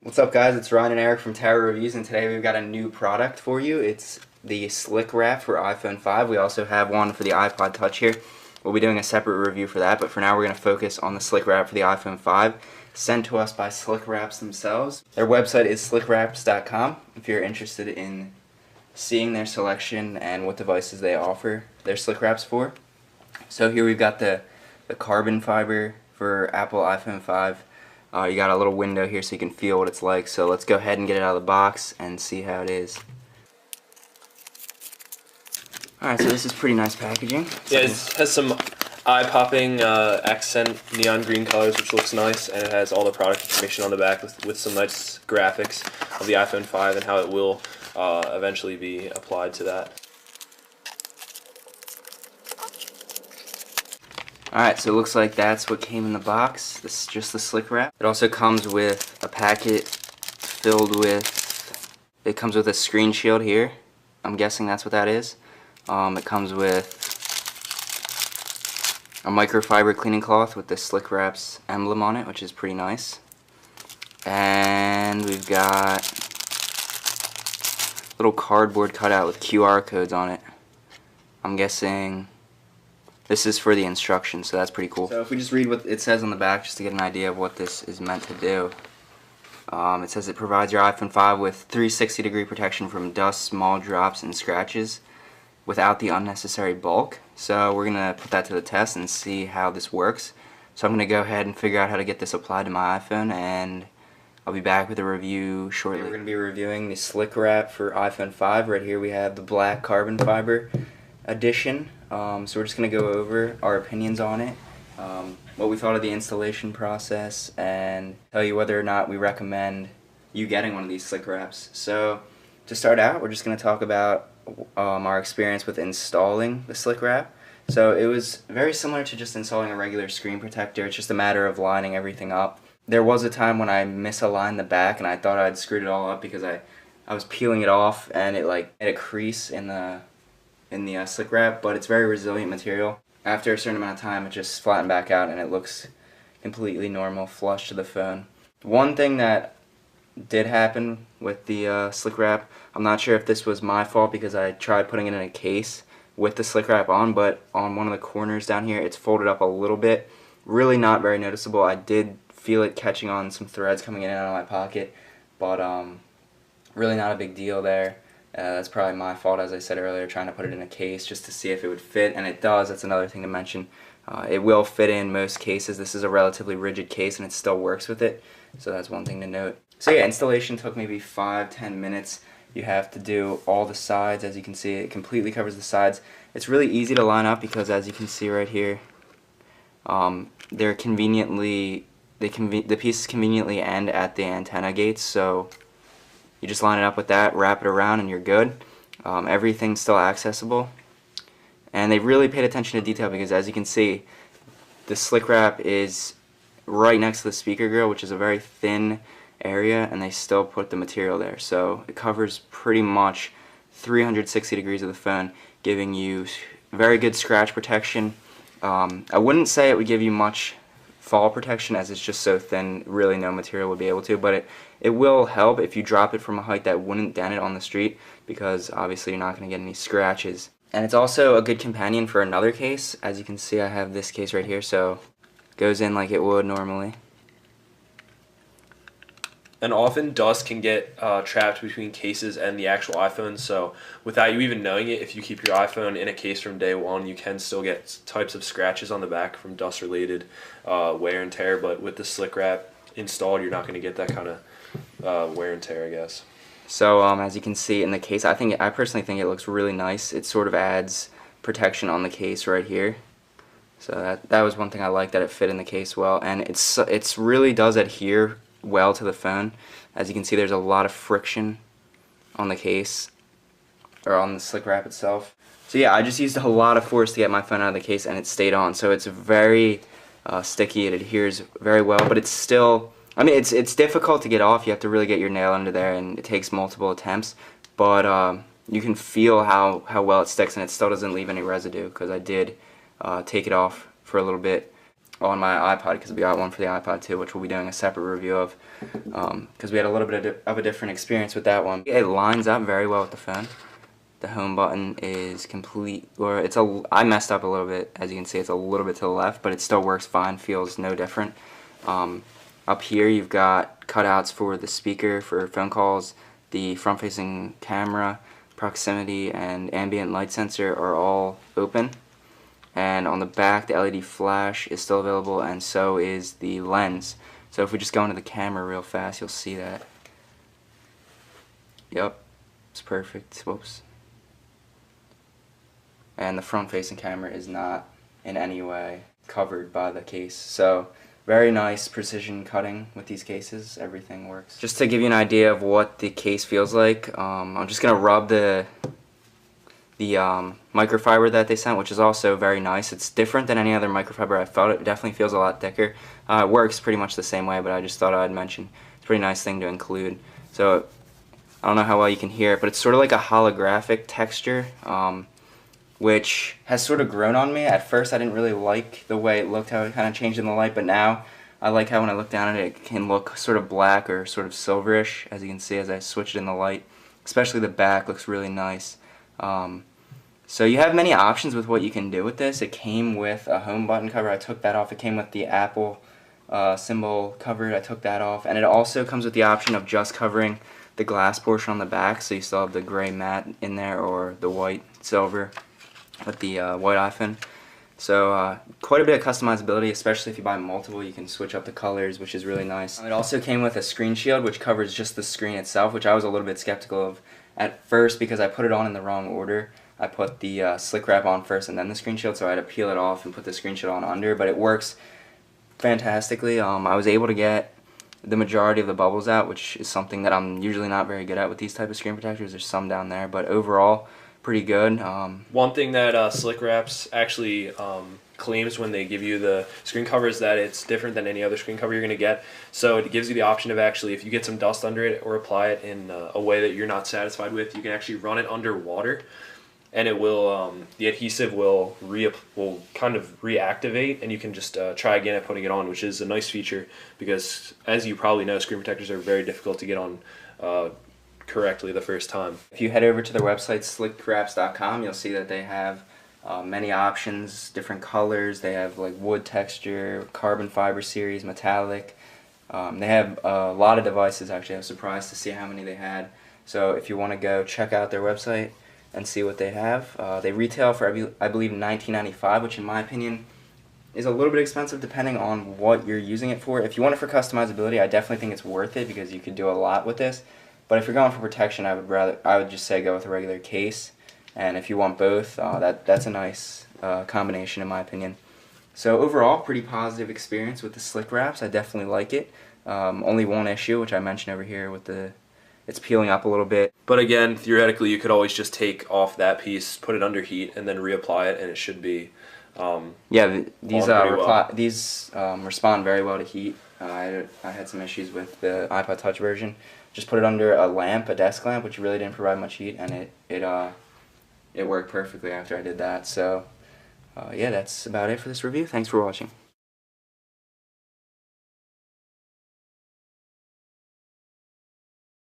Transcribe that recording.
What's up, guys? It's Ryan and Eric from Tower Reviews, and today we've got a new product for you. It's the Slick Wrap for iPhone 5. We also have one for the iPod Touch here. We'll be doing a separate review for that, but for now we're going to focus on the Slick Wrap for the iPhone 5, sent to us by Slick Wraps themselves. Their website is slickwraps.com if you're interested in seeing their selection and what devices they offer their Slick Wraps for. So here we've got the carbon fiber for Apple iPhone 5. You got a little window here so you can feel what it's like. So let's go ahead and get it out of the box and see how it is. Alright, so this is pretty nice packaging. Yeah, it has some eye-popping accent neon green colors, which looks nice, and it has all the product information on the back with some nice graphics of the iPhone 5 and how it will eventually be applied to that. Alright, so it looks like that's what came in the box. This is just the Slick Wrap. It also comes with a packet filled with, it comes with a screen shield here. I'm guessing that's what that is. It comes with a microfiber cleaning cloth with the Slick Wraps emblem on it, which is pretty nice. And we've got a little cardboard cutout with QR codes on it. I'm guessing this is for the instructions, so that's pretty cool. So if we just read what it says on the back just to get an idea of what this is meant to do. It says it provides your iPhone 5 with 360-degree protection from dust, small drops, and scratches without the unnecessary bulk. So we're going to put that to the test and see how this works. So I'm going to go ahead and figure out how to get this applied to my iPhone, and I'll be back with a review shortly. We're going to be reviewing the Slick Wrap for iPhone 5. Right here we have the black carbon fiber edition. So we're just going to go over our opinions on it, what we thought of the installation process, and tell you whether or not we recommend you getting one of these Slick Wraps. So to start out, we're just going to talk about our experience with installing the Slick Wrap. So it was very similar to just installing a regular screen protector. It's just a matter of lining everything up. There was a time when I misaligned the back and I thought I'd screwed it all up because I was peeling it off and it made a crease in the Slick Wrap, but it's very resilient material. After a certain amount of time, it just flattened back out and it looks completely normal, flush to the phone. One thing that did happen with the Slick Wrap, I'm not sure if this was my fault because I tried putting it in a case with the Slick Wrap on, but on one of the corners down here, it's folded up a little bit. Really not very noticeable. I did feel it catching on some threads coming in and out of my pocket, but really not a big deal there. That's probably my fault, as I said earlier, trying to put it in a case just to see if it would fit, and it does. That's another thing to mention. It will fit in most cases. This is a relatively rigid case and it still works with it, so that's one thing to note. So yeah, installation took maybe 5-10 minutes. You have to do all the sides. As you can see, it completely covers the sides. It's really easy to line up because, as you can see right here, the pieces conveniently end at the antenna gates, so you just line it up with that, wrap it around, and you're good. Everything's still accessible. And they really paid attention to detail because, as you can see, the Slick Wrap is right next to the speaker grill, which is a very thin area, and they still put the material there. So it covers pretty much 360 degrees of the phone, giving you very good scratch protection. I wouldn't say it would give you much fall protection as it's just so thin, really no material would be able to, but it will help if you drop it from a height that wouldn't dent it on the street, because obviously you're not going to get any scratches. And it's also a good companion for another case. As you can see, I have this case right here, so it goes in like it would normally. And often dust can get trapped between cases and the actual iPhone, so without you even knowing it, if you keep your iPhone in a case from day one, you can still get types of scratches on the back from dust-related wear and tear, but with the Slick Wrap installed, you're not going to get that kind of wear and tear, I guess. So as you can see in the case, I personally think it looks really nice. It sort of adds protection on the case right here. So that was one thing I liked, that it fit in the case well, and it's really does adhere well to the phone. As you can see, there's a lot of friction on the case, or on the Slick Wrap itself. So yeah, I just used a lot of force to get my phone out of the case and it stayed on. So it's very sticky, it adheres very well, but it's still, I mean, it's difficult to get off. You have to really get your nail under there and it takes multiple attempts, but you can feel how well it sticks, and it still doesn't leave any residue because I did take it off for a little bit. on my iPod, because we got one for the iPod too, which we'll be doing a separate review of, because we had a little bit of a different experience with that one. It lines up very well with the phone. The home button is complete, or I messed up a little bit, as you can see, it's a little bit to the left, but it still works fine, feels no different. Up here you've got cutouts for the speaker for phone calls, the front-facing camera, proximity, and ambient light sensor are all open. And on the back, the LED flash is still available, and so is the lens. So if we just go into the camera real fast, you'll see that. Yep, it's perfect. Whoops. And the front-facing camera is not in any way covered by the case. So very nice precision cutting with these cases. Everything works. Just to give you an idea of what the case feels like, I'm just gonna rub the microfiber that they sent, which is also very nice. It's different than any other microfiber I've felt. It definitely feels a lot thicker. It works pretty much the same way, but I just thought I'd mention. It's a pretty nice thing to include. So I don't know how well you can hear it, but it's sort of like a holographic texture, which has sort of grown on me. At first I didn't really like the way it looked, how it kind of changed in the light, but now I like how when I look down at it, it can look sort of black or sort of silverish, as you can see as I switch it in the light. Especially the back looks really nice. So you have many options with what you can do with this. It came with a home button cover. I took that off. It came with the Apple symbol covered. I took that off. And it also comes with the option of just covering the glass portion on the back, so you still have the gray matte in there or the white silver with the white iPhone. So quite a bit of customizability, especially if you buy multiple. You can switch up the colors, which is really nice. It also came with a screen shield, which covers just the screen itself, which I was a little bit skeptical of at first because I put it on in the wrong order. I put the slick wrap on first and then the screen shield, so I had to peel it off and put the screen shield on under, but it works fantastically. I was able to get the majority of the bubbles out, which is something that I'm usually not very good at with these type of screen protectors. There's some down there, but overall pretty good. One thing that Slick Wraps actually claims when they give you the screen cover is that it's different than any other screen cover you're going to get. So it gives you the option of actually, if you get some dust under it or apply it in a way that you're not satisfied with, you can actually run it under water, and it will the adhesive will kind of reactivate, and you can just try again at putting it on, which is a nice feature because, as you probably know, screen protectors are very difficult to get on correctly the first time. If you head over to their website, slickwraps.com, you'll see that they have many options, different colors. They have like wood texture, carbon fiber series, metallic. They have a lot of devices. Actually, I was surprised to see how many they had. So if you want to go check out their website and see what they have, they retail for I believe $19.95, which in my opinion is a little bit expensive depending on what you're using it for. If you want it for customizability, I definitely think it's worth it because you could do a lot with this. But if you're going for protection, I would just say go with a regular case. And if you want both, that's a nice combination in my opinion. So overall, pretty positive experience with the Slick Wraps. I definitely like it. Only one issue, which I mentioned over here with it's peeling up a little bit. But again, theoretically, you could always just take off that piece, put it under heat, and then reapply it, and it should be these respond very well to heat. I had some issues with the iPod Touch version. Just put it under a lamp, a desk lamp, which really didn't provide much heat, and it worked perfectly after I did that. So yeah, that's about it for this review. Thanks for watching.